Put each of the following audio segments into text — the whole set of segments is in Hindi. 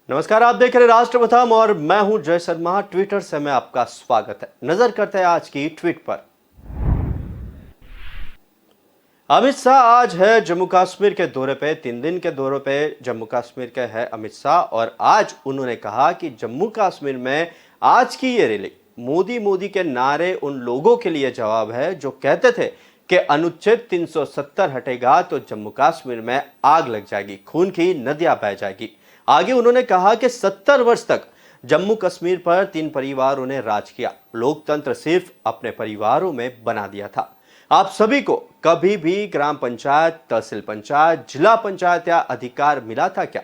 नमस्कार, आप देख रहे राष्ट्र प्रथम और मैं हूं जय शर्मा। ट्विटर से मैं आपका स्वागत है। नजर करते हैं आज की ट्वीट पर। अमित शाह आज है जम्मू कश्मीर के दौरे पे। 3 दिन के दौरे पे जम्मू कश्मीर के है अमित शाह और आज उन्होंने कहा कि जम्मू कश्मीर में आज की ये रैली मोदी मोदी के नारे उन लोगों के लिए जवाब है जो कहते थे कि अनुच्छेद 370 हटेगा तो जम्मू कश्मीर में आग लग जाएगी, खून की नदियां बह जाएगी। आगे उन्होंने कहा कि 70 वर्ष तक जम्मू कश्मीर पर 3 परिवारों ने राज किया। लोकतंत्र सिर्फ अपने परिवारों में बना दिया था। आप सभी को कभी भी ग्राम पंचायत, तहसील पंचायत, जिला पंचायत या अधिकार मिला था क्या?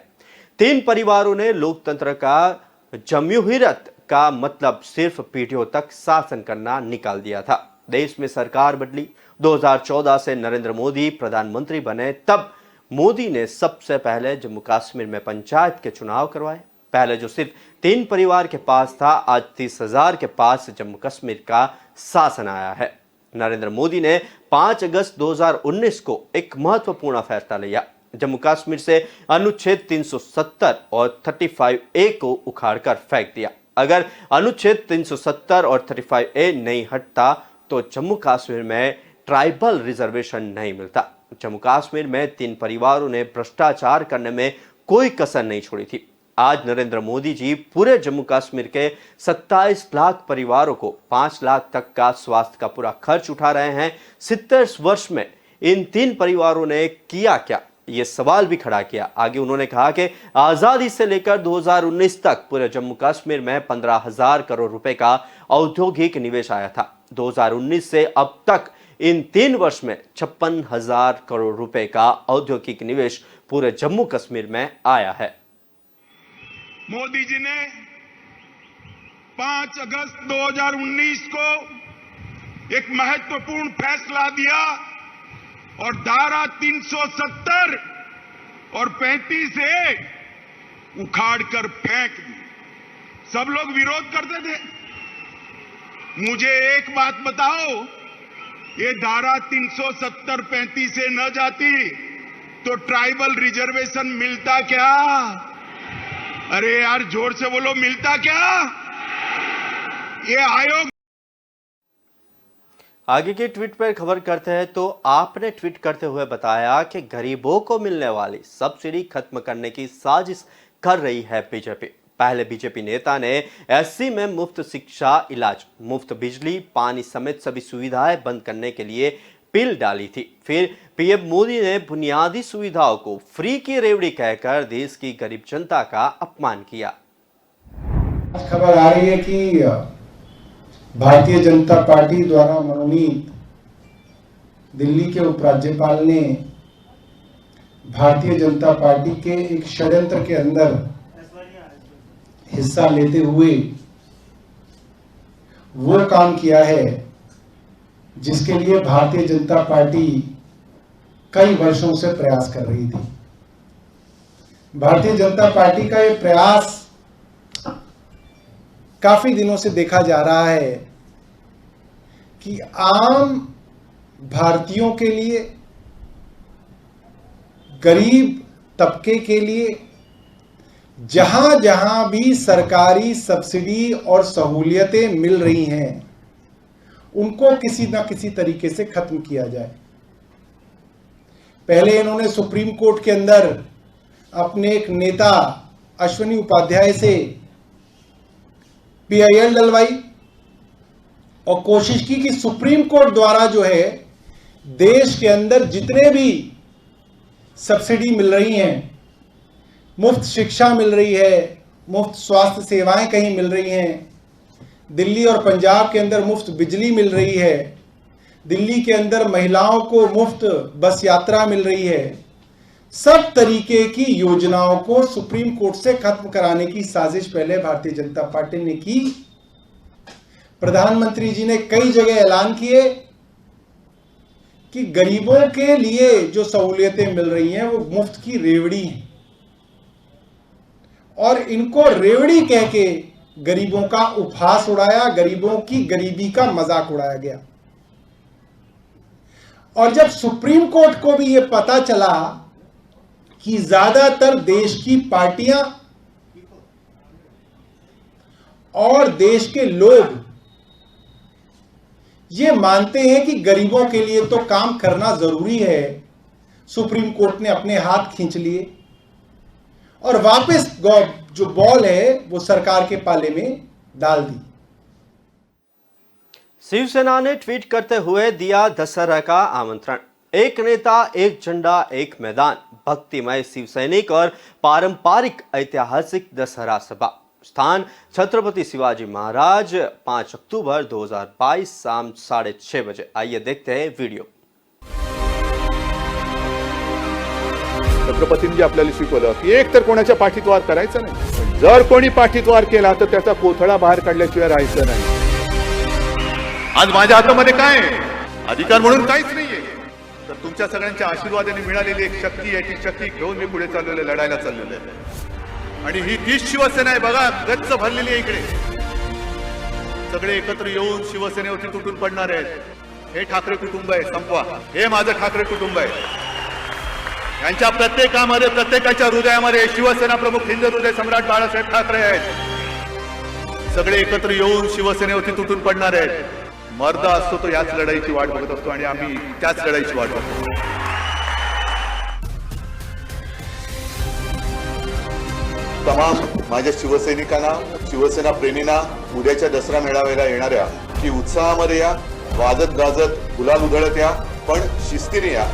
3 परिवारों ने लोकतंत्र का जमहूरियत का मतलब सिर्फ पीढ़ियों तक शासन करना निकाल दिया था। देश में सरकार बदली। 2014 से नरेंद्र मोदी प्रधानमंत्री बने, तब मोदी ने सबसे पहले जम्मू कश्मीर में पंचायत के चुनाव करवाए। पहले जो सिर्फ 3 परिवार के पास था, आज 30,000 के पास जम्मू कश्मीर का शासन आया है। नरेंद्र मोदी ने 5 अगस्त 2019 को एक महत्वपूर्ण फैसला लिया। जम्मू कश्मीर से अनुच्छेद 370 और 35A को उखाड़कर फेंक दिया। अगर अनुच्छेद 370 और 35A नहीं हटता तो जम्मू कश्मीर में ट्राइबल रिजर्वेशन नहीं मिलता। जम्मू कश्मीर में 3 परिवारों ने भ्रष्टाचार करने में कोई कसर नहीं छोड़ी थी। आज नरेंद्र मोदी जी पूरे जम्मू कश्मीर के 27 लाख परिवारों को 5 लाख तक का स्वास्थ्य का पूरा खर्च उठा रहे हैं। 70 वर्ष में इन 3 परिवारों ने किया क्या, ये सवाल भी खड़ा किया। आगे उन्होंने कहा कि आजादी से लेकर 2019 तक पूरे जम्मू कश्मीर में 15,000 करोड़ रुपए का औद्योगिक निवेश आया था। 2019 से अब तक इन 3 वर्ष में 56,000 करोड़ रुपए का औद्योगिक निवेश पूरे जम्मू कश्मीर में आया है। मोदी जी ने 5 अगस्त 2019 को एक महत्वपूर्ण फैसला दिया और धारा 370 और 35A उखाड़कर फेंक दी। सब लोग विरोध करते थे। मुझे एक बात बताओ, ये धारा 370 35A न जाती तो ट्राइबल रिजर्वेशन मिलता क्या? अरे यार जोर से बोलो, मिलता क्या? ये आयोग। आगे की ट्वीट पर खबर करते हैं तो आपने ट्वीट करते हुए बताया कि गरीबों को मिलने वाली सब्सिडी खत्म करने की साजिश कर रही है बीजेपी। पहले बीजेपी नेता ने एससी में मुफ्त शिक्षा, इलाज, मुफ्त बिजली, पानी समेत सभी सुविधाएं बंद करने के लिए बिल डाली थी। फिर पीएम मोदी ने बुनियादी सुविधाओं को फ्री की रेवड़ी कहकर देश की गरीब जनता का अपमान किया। खबर आ रही है कि भारतीय जनता पार्टी द्वारा मनोनीत दिल्ली के उपराज्यपाल ने भारतीय जनता पार्टी के एक षड्यंत्र के अंदर हिस्सा लेते हुए वो काम किया है जिसके लिए भारतीय जनता पार्टी कई वर्षों से प्रयास कर रही थी। भारतीय जनता पार्टी का ये प्रयास काफी दिनों से देखा जा रहा है कि आम भारतीयों के लिए, गरीब तबके के लिए जहां जहां भी सरकारी सब्सिडी और सहूलियतें मिल रही हैं उनको किसी ना किसी तरीके से खत्म किया जाए। पहले इन्होंने सुप्रीम कोर्ट के अंदर अपने एक नेता अश्विनी उपाध्याय से पीआईएल डलवाई और कोशिश की कि सुप्रीम कोर्ट द्वारा जो है देश के अंदर जितने भी सब्सिडी मिल रही हैं, मुफ्त शिक्षा मिल रही है, मुफ्त स्वास्थ्य सेवाएं कहीं मिल रही हैं, दिल्ली और पंजाब के अंदर मुफ्त बिजली मिल रही है, दिल्ली के अंदर महिलाओं को मुफ्त बस यात्रा मिल रही है, सब तरीके की योजनाओं को सुप्रीम कोर्ट से खत्म कराने की साजिश पहले भारतीय जनता पार्टी ने की। प्रधानमंत्री जी ने कई जगह ऐलान किए कि गरीबों के लिए जो सहूलियतें मिल रही हैं वो मुफ्त की रेवड़ी है और इनको रेवड़ी कह के गरीबों का उपहास उड़ाया, गरीबों की गरीबी का मजाक उड़ाया गया। और जब सुप्रीम कोर्ट को भी यह पता चला कि ज्यादातर देश की पार्टियां और देश के लोग ये मानते हैं कि गरीबों के लिए तो काम करना जरूरी है, सुप्रीम कोर्ट ने अपने हाथ खींच लिए और वापस जो बॉल है वो सरकार के पाले में डाल दी। शिवसेना ने ट्वीट करते हुए दिया दशहरा का आमंत्रण। एक नेता, एक झंडा, एक मैदान, भक्तिमय शिव सैनिक और पारंपरिक ऐतिहासिक दशहरा सभा। स्थान छत्रपति शिवाजी महाराज, 5 अक्टूबर 2022 शाम 6:30 बजे। आइए देखते हैं वीडियो। छत्रपतींनी जे आपल्याला शिकवलं की एक तर कोणाच्या पाठीत करायचा नाही, जर कोणी पाठीत केला तर त्याचा कोथळा बाहेर काढल्याशिवाय राहायचं नाही। आज माझ्या हातामध्ये काय अधिकार म्हणून काहीच नाहीये, तर तुमच्या सगळ्यांच्या आशीर्वादाने मिळालेली एक शक्ती आहे, ती शक्ती घेऊन मी पुढे चाललेलो, लढायला चाललेलो आहे। आणि ही तीच शिवसेना आहे बघा, गच्च भरलेली आहे इकडे। सगळे एकत्र येऊन शिवसेनेवरती तुटून पडणार आहेत। हे ठाकरे कुटुंब आहे, संपवा। हे माझं ठाकरे कुटुंब आहे। यांच्या प्रत्येकामध्ये, प्रत्येकाच्या हृदयामध्ये शिवसेना प्रमुख हिंद हृदय सम्राट बाळासाहेब ठाकरे आहेत। सगळे एकत्र येऊन शिवसेनेवरती तुटून पडणार आहेत। मर्द असतो तो याच लढाईची वाट बघत असतो आणि आम्ही त्याच लढाईची वाट बघतो। तमाम माझ्या शिवसैनिकांना, शिवसेना प्रेमींना उद्याच्या दसरा मेळाव्याला येणाऱ्या की उत्साहामध्ये या, वाजत गाजत गुलाल उधळत या, पण शिस्तीने या।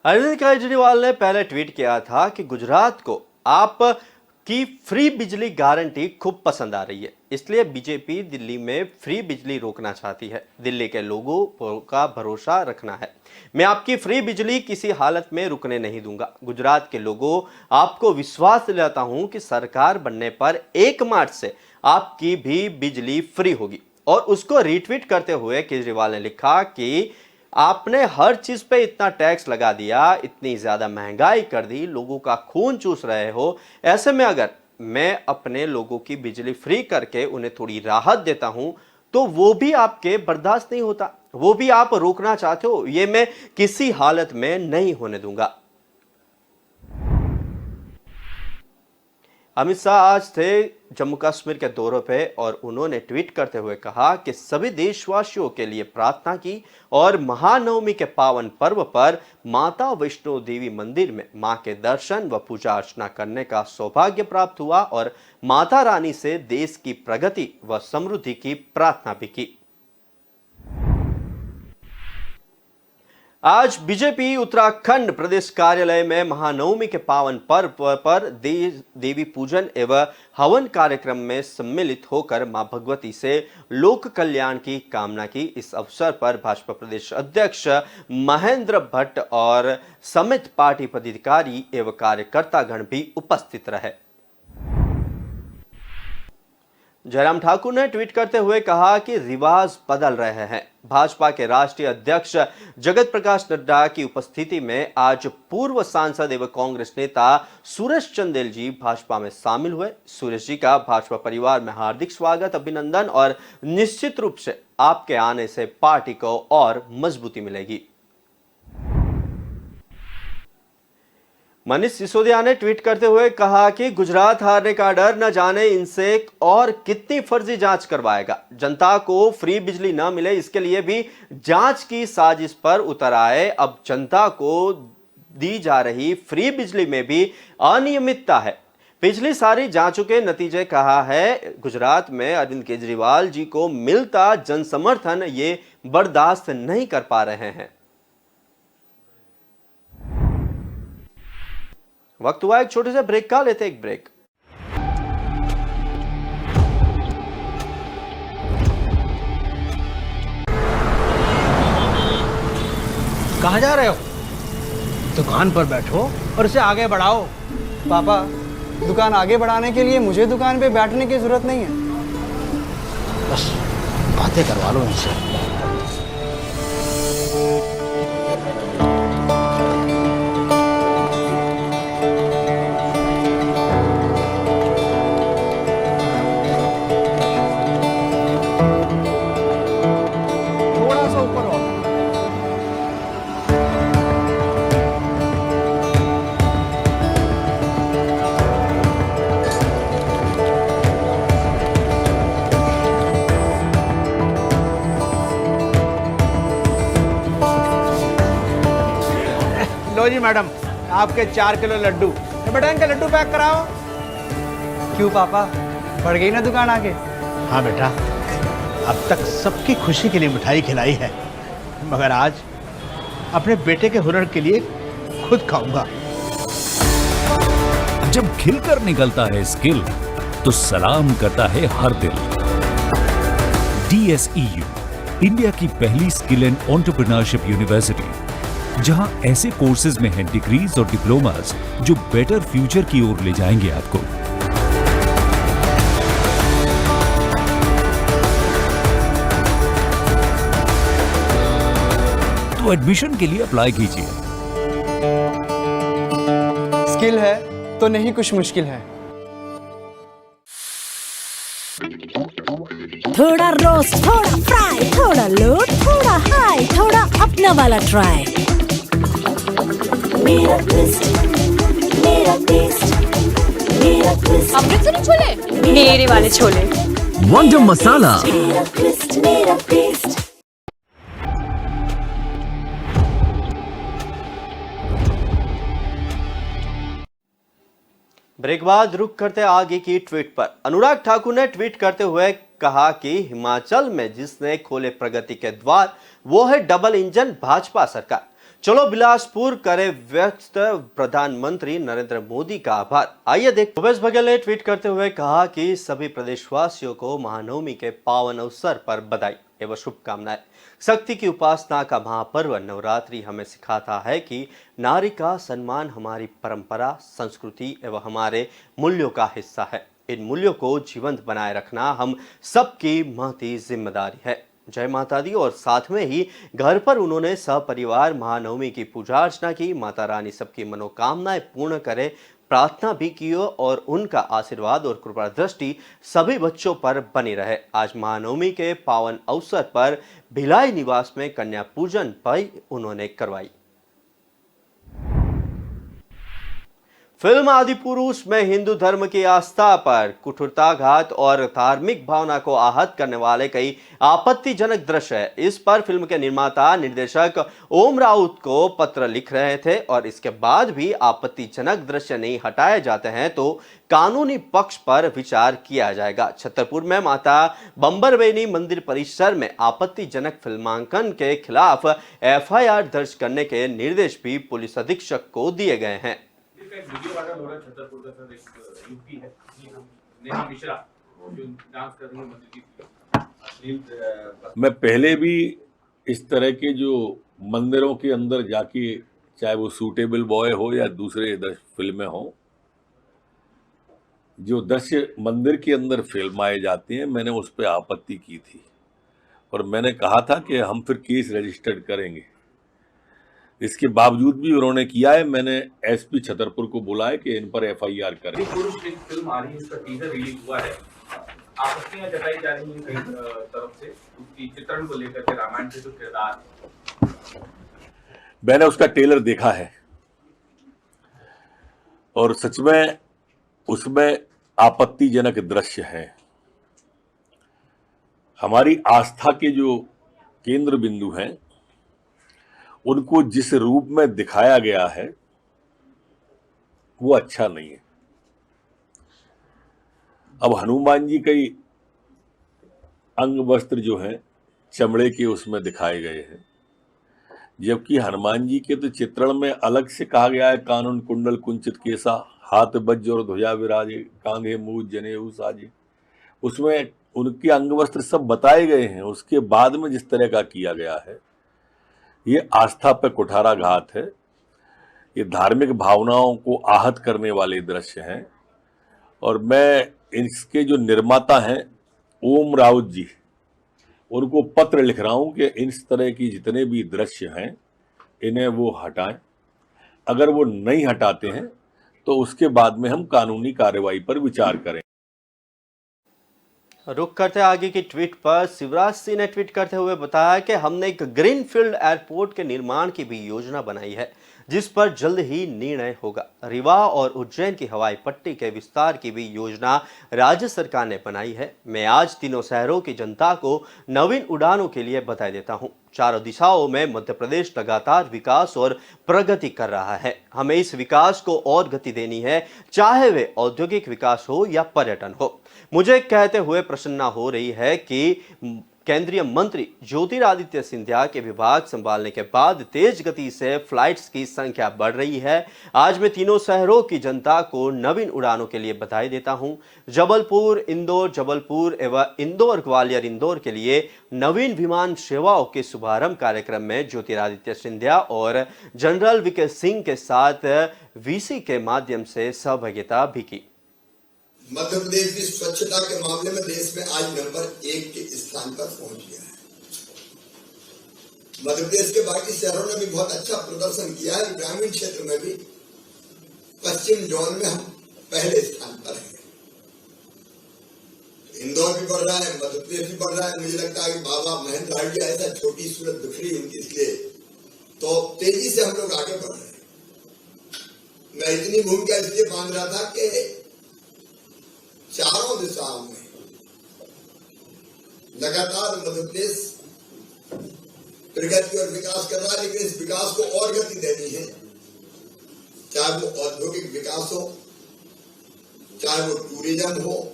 अरविंद केजरीवाल ने पहले ट्वीट किया था कि गुजरात को आपकी फ्री बिजली गारंटी खूब पसंद आ रही है, इसलिए बीजेपी दिल्ली में फ्री बिजली रोकना चाहती है। दिल्ली के लोगों का भरोसा रखना है, मैं आपकी फ्री बिजली किसी हालत में रुकने नहीं दूंगा। गुजरात के लोगों, आपको विश्वास दिलाता हूं कि सरकार बनने पर 1 मार्च से आपकी भी बिजली फ्री होगी। और उसको रीट्वीट करते हुए केजरीवाल ने लिखा कि आपने हर चीज पे इतना टैक्स लगा दिया, इतनी ज्यादा महंगाई कर दी, लोगों का खून चूस रहे हो। ऐसे में अगर मैं अपने लोगों की बिजली फ्री करके उन्हें थोड़ी राहत देता हूं तो वो भी आपके बर्दाश्त नहीं होता, वो भी आप रोकना चाहते हो, ये मैं किसी हालत में नहीं होने दूंगा। अमित शाह आज थे जम्मू कश्मीर के दौरे पे और उन्होंने ट्वीट करते हुए कहा कि सभी देशवासियों के लिए प्रार्थना की और महानवमी के पावन पर्व पर माता वैष्णो देवी मंदिर में मां के दर्शन व पूजा अर्चना करने का सौभाग्य प्राप्त हुआ और माता रानी से देश की प्रगति व समृद्धि की प्रार्थना भी की। आज बीजेपी उत्तराखंड प्रदेश कार्यालय में महानवमी के पावन पर्व पर देवी पूजन एवं हवन कार्यक्रम में सम्मिलित होकर मां भगवती से लोक कल्याण की कामना की। इस अवसर पर भाजपा प्रदेश अध्यक्ष महेंद्र भट्ट और समेत पार्टी पदाधिकारी एवं कार्यकर्तागण भी उपस्थित रहे। जयराम ठाकुर ने ट्वीट करते हुए कहा कि रिवाज बदल रहे हैं। भाजपा के राष्ट्रीय अध्यक्ष जगत प्रकाश नड्डा की उपस्थिति में आज पूर्व सांसद एवं कांग्रेस नेता सुरेश चंदेल जी भाजपा में शामिल हुए। सुरेश जी का भाजपा परिवार में हार्दिक स्वागत, अभिनंदन और निश्चित रूप से आपके आने से पार्टी को और मजबूती मिलेगी। मनीष सिसोदिया ने ट्वीट करते हुए कहा कि गुजरात हारने का डर न जाने इनसे और कितनी फर्जी जांच करवाएगा। जनता को फ्री बिजली न मिले इसके लिए भी जांच की साजिश पर उतर आए। अब जनता को दी जा रही फ्री बिजली में भी अनियमितता है। पिछली सारी जांचों के नतीजे कहा है गुजरात में अरविंद केजरीवाल जी को मिलता जन समर्थन ये बर्दाश्त नहीं कर पा रहे हैं। वक्त हुआ एक छोटे से ब्रेक का, लेते एक ब्रेक। कहाँ जा रहे हो? दुकान पर बैठो और इसे आगे बढ़ाओ। पापा, दुकान आगे बढ़ाने के लिए मुझे दुकान पे बैठने की जरूरत नहीं है। बस बातें करवा लो इनसे। लो जी मैडम, आपके 4 किलो लड्डू। ये बेटा इनका लड्डू पैक कराओ। क्यों पापा, बढ़ गई ना दुकान आगे? हाँ बेटा, अब तक सबकी खुशी के लिए मिठाई खिलाई है, मगर आज अपने बेटे के हुनर के लिए खुद खाऊंगा। जब खिलकर निकलता है स्किल, तो सलाम करता है हर दिल। DSEU, इंडिया की पहली स्किल एंड एंटरप्रेन्योरशिप यूनिवर्सिटी, जहां ऐसे कोर्सेज में हैं डिग्रीज और डिप्लोमास जो बेटर फ्यूचर की ओर ले जाएंगे आपको। तो एडमिशन के लिए अप्लाई कीजिए। स्किल है तो नहीं कुछ मुश्किल है। थोड़ा रोस्ट, थोड़ा फ्राई, थोड़ा लो, थोड़ा हाई, थोड़ा अपना वाला ट्राई। मेरा ट्विस्ट, मेरा टेस्ट, मेरा ट्विस्ट। अमृतसरी छोले, मेरे वाले छोले। वंडर मसाला। मेरा ट्विस्ट, मेरा टेस्ट। ब्रेक बाद रुक करते आगे की ट्वीट पर। अनुराग ठाकुर ने ट्वीट करते हुए कहा कि हिमाचल में जिसने खोले प्रगति के द्वार, वो है डबल इंजन भाजपा सरकार। चलो बिलासपुर करे व्यक्त प्रधानमंत्री नरेंद्र मोदी का आभार। आइए देख। भूपेश बघेल ने ट्वीट करते हुए कहा कि सभी प्रदेशवासियों को महानवमी के पावन अवसर पर बधाई एवं शुभकामनाएं। शक्ति की उपासना का महापर्व नवरात्रि हमें सिखाता है कि नारी का सम्मान हमारी परंपरा, संस्कृति एवं हमारे मूल्यों का हिस्सा है। इन मूल्यों को जीवंत बनाए रखना हम सबकी महती जिम्मेदारी है। जय माता दी। और साथ में ही घर पर उन्होंने सपरिवार महानवमी की पूजा अर्चना की। माता रानी सबकी मनोकामनाएं पूर्ण करे प्रार्थना भी की और उनका आशीर्वाद और कृपा दृष्टि सभी बच्चों पर बनी रहे। आज महानवमी के पावन अवसर पर भिलाई निवास में कन्या पूजन पर उन्होंने करवाई। फिल्म आदिपुरुष में हिंदू धर्म की आस्था पर कुटिलताघात और धार्मिक भावना को आहत करने वाले कई आपत्तिजनक दृश्य है। इस पर फिल्म के निर्माता निर्देशक ओम राउत को पत्र लिख रहे थे और इसके बाद भी आपत्तिजनक दृश्य नहीं हटाए जाते हैं तो कानूनी पक्ष पर विचार किया जाएगा। छतरपुर में माता बंबरवेनी मंदिर परिसर में आपत्तिजनक फिल्मांकन के खिलाफ FIR दर्ज करने के निर्देश भी पुलिस अधीक्षक को दिए गए हैं। एक वीडियो वायरल हो रहा है छतरपुर का, सर एक युवती है नेहा मिश्रा जो डांस कर रही है मंदिर की। मैं पहले भी इस तरह के जो मंदिरों के अंदर जाके, चाहे वो सूटेबल बॉय हो या दूसरे फिल्में हो, जो दृश्य मंदिर के अंदर फिल्माए जाते हैं, मैंने उस पर आपत्ति की थी और मैंने कहा था कि हम फिर केस रजिस्टर्ड करेंगे। इसके बावजूद भी उन्होंने किया है। मैंने SP छतरपुर को बोला है कि इन पर FIR करें। पुरुष एक फिल्म आ रही है, इसका टीजर रिलीज हुआ है। आपत्तियां जताई जा रही हैं कई तरफ से उसकी चित्रण को लेकर के, रामायण के जो किरदार। मैंने उसका ट्रेलर देखा है और सच में उसमें आपत्तिजनक दृश्य हैं। हमारी आस्था के जो केंद्र बिंदु हैं उनको जिस रूप में दिखाया गया है वो अच्छा नहीं है। अब हनुमान जी कई अंग वस्त्र जो हैं चमड़े के उसमें दिखाए गए हैं, जबकि हनुमान जी के तो चित्रण में अलग से कहा गया है कानन कुंडल कुंचित केसा, हाथ वज्र और ध्वजा विराजे, कांधे मूज जनेऊ साजे। उसमें उनके अंग वस्त्र सब बताए गए हैं। उसके बाद में जिस तरह का किया गया है, ये आस्था पर कुठाराघात है। ये धार्मिक भावनाओं को आहत करने वाले दृश्य हैं और मैं इसके जो निर्माता हैं ओम राउत जी, उनको पत्र लिख रहा हूं कि इस तरह की जितने भी दृश्य हैं इन्हें वो हटाएं। अगर वो नहीं हटाते हैं तो उसके बाद में हम कानूनी कार्रवाई पर विचार करें। रुक करते आगे की ट्वीट पर शिवराज सिंह ने ट्वीट करते हुए बताया कि हमने एक ग्रीनफील्ड एयरपोर्ट के निर्माण की भी योजना बनाई है जिस पर जल्द ही निर्णय होगा। रीवा और उज्जैन की हवाई पट्टी के विस्तार की भी योजना राज्य सरकार ने बनाई है। मैं आज तीनों शहरों की जनता को नवीन उड़ानों के लिए बधाई देता हूं। चारों दिशाओं में मध्य प्रदेश लगातार विकास और प्रगति कर रहा है। हमें इस विकास को और गति देनी है, चाहे वे औद्योगिक विकास हो या पर्यटन हो। मुझे कहते हुए प्रसन्नता हो रही है कि केंद्रीय मंत्री ज्योतिरादित्य सिंधिया के विभाग संभालने के बाद तेज गति से फ्लाइट्स की संख्या बढ़ रही है। आज मैं तीनों शहरों की जनता को नवीन उड़ानों के लिए बधाई देता हूं। जबलपुर एवं इंदौर ग्वालियर इंदौर के लिए नवीन विमान सेवाओं के शुभारंभ कार्यक्रम में ज्योतिरादित्य सिंधिया और जनरल वीके सिंह के साथ वीसी के माध्यम से सहभागिता भी की। मध्य प्रदेश भी स्वच्छता के मामले में देश में आज नंबर 1 के स्थान पर पहुंच गया है। मध्य प्रदेश के बाकी शहरों ने भी बहुत अच्छा प्रदर्शन किया है। ग्रामीण क्षेत्र में भी पश्चिम जोन में हम पहले स्थान पर हैं। इंदौर भी बढ़ रहा है, मध्य प्रदेश भी बढ़ रहा है। मुझे लगता है कि बाबा महेंद्र हार्डिया ऐसा छोटी सूरत बिखरी उनकी, इसलिए तो तेजी से हम लोग आगे बढ़ रहे हैं। मैं इतनी भूमिका इसलिए बांध रहा था कि चारों दिशाओं में लगातार मध्य प्रदेश प्रगति और विकास कर रहा है, लेकिन इस विकास को और गति देनी है। चाहे वो औद्योगिक विकास हो, चाहे वो टूरिज्म हो,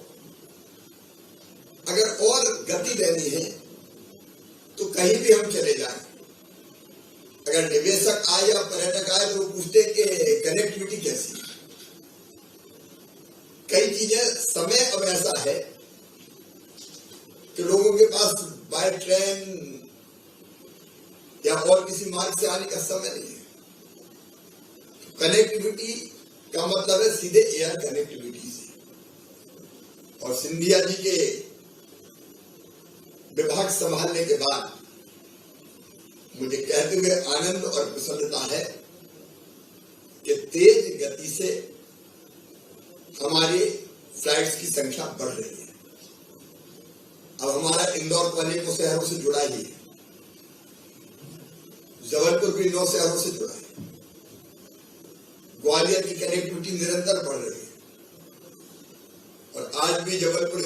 अगर और गति देनी है तो कहीं भी हम चले जाएं। अगर निवेशक आए या पर्यटक आए तो वो पूछते कि कनेक्टिविटी कैसी है। कई चीजें समय अब ऐसा है कि लोगों के पास बाय ट्रेन या और किसी मार्ग से आने का समय नहीं है। कनेक्टिविटी का मतलब है सीधे एयर कनेक्टिविटी से। और सिंधिया जी के विभाग संभालने के बाद मुझे कहते हुए आनंद और प्रसन्नता है कि तेज गति से हमारी फ्लाइट्स की संख्या बढ़ रही है। अब हमारा इंदौर को अनेकों शहरों से जुड़ा ही है, जबलपुर भी 9 शहरों से जुड़ा है, ग्वालियर की कनेक्टिविटी निरंतर बढ़ रही है और आज भी जबलपुर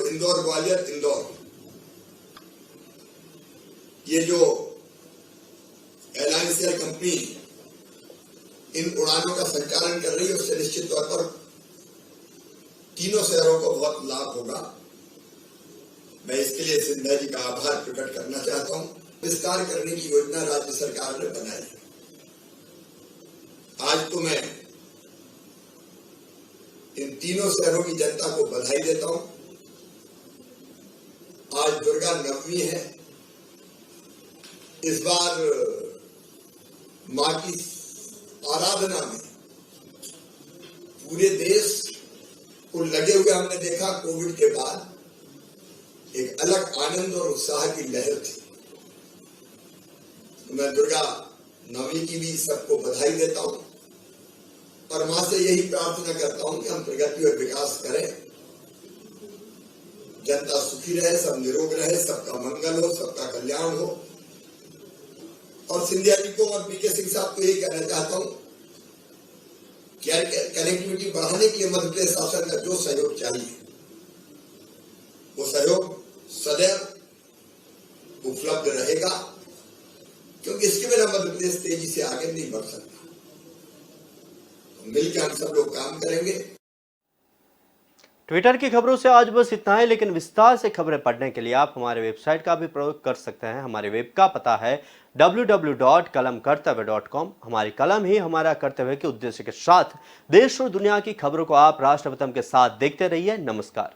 इंदौर ग्वालियर इंदौर, ये जो एलायंस एयर कंपनी इन उड़ानों का संचालन कर रही है उससे निश्चित तौर पर तीनों शहरों को बहुत लाभ होगा। मैं इसके लिए सिंधिया जी का आभार प्रकट करना चाहता हूं। विस्तार करने की योजना राज्य सरकार ने बनाई है। आज तो मैं इन तीनों शहरों की जनता को बधाई देता हूं। आज दुर्गा नवमी है। इस बार मां की आराधना में पूरे देश को लगे हुए हमने देखा। कोविड के बाद एक अलग आनंद और उत्साह की लहर थी। मैं दुर्गा नवमी की भी सबको बधाई देता हूं और मां से यही प्रार्थना करता हूं कि हम प्रगति और विकास करें, जनता सुखी रहे, सब निरोग रहे, सबका मंगल हो, सबका कल्याण हो। और सिंधिया जी को और वीके सिंह साहब को यही कहना चाहता हूं कि कनेक्टिविटी बढ़ाने के लिए मध्य प्रदेश शासन का जो सहयोग चाहिए वो सहयोग सदैव उपलब्ध रहेगा, क्योंकि इसके बिना मध्य प्रदेश तेजी से आगे नहीं बढ़ सकता। मिलकर हम सब लोग काम करेंगे। ट्विटर की खबरों से आज बस इतना है, लेकिन विस्तार से खबरें पढ़ने के लिए आप हमारे वेबसाइट का भी प्रयोग कर सकते हैं। हमारे वेब का पता है www.kalamkartavya.com। हमारी कलम ही हमारा कर्तव्य के उद्देश्य के साथ देश और दुनिया की खबरों को आप राष्ट्रप्रथम के साथ देखते रहिए। नमस्कार।